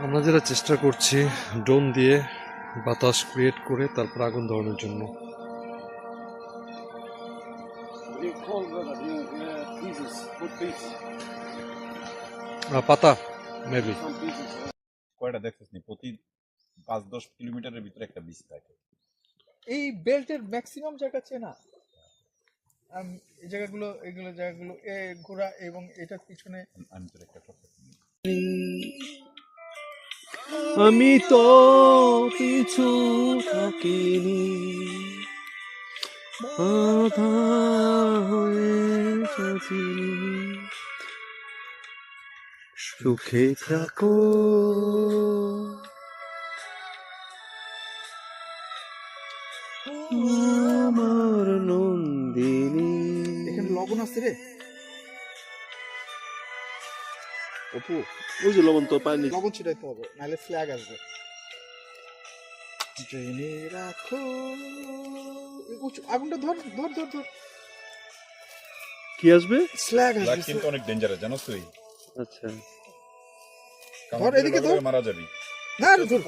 আমরা যেটা চেষ্টা করছি ড্রোন দিয়ে বাতাস ক্রিয়েট করে তারপর আগুন ধরানোর জন্য। পাতা মেবি কয়টা দেখছিস নি? প্রতি 5-10 কিলোমিটারের ভিতরে একটা বীজ থাকে। এই বেল্টের ম্যাক্সিমাম জায়গা চেনা, এই জায়গাগুলো, এগুলো জায়গাগুলো ঘোরা এবং এটার পিছনে আমি তোর একটা কথা আমি তো কিছু থাকিনি, বাধা হয়ে থাকিনি, সুখে থাকো আমার নন্দিনী। এখানে লবণ আছে রে, অপু ওই যে লবণ তো পাইনি, লবণ ছিটাইতে হবে নাহলে ফ্ল্যাগ আসবে। জেনে রাখো, আগুনটা ধর ধর ধর ধর, কি আসবে? ফ্ল্যাগ ব্ল্যাক আসবে। কিন্তু অনেক ডেঞ্জারাস, জানোস তুই? আচ্ছা ধর, এদিকে ধর। মারা যাবি। না রে ধর।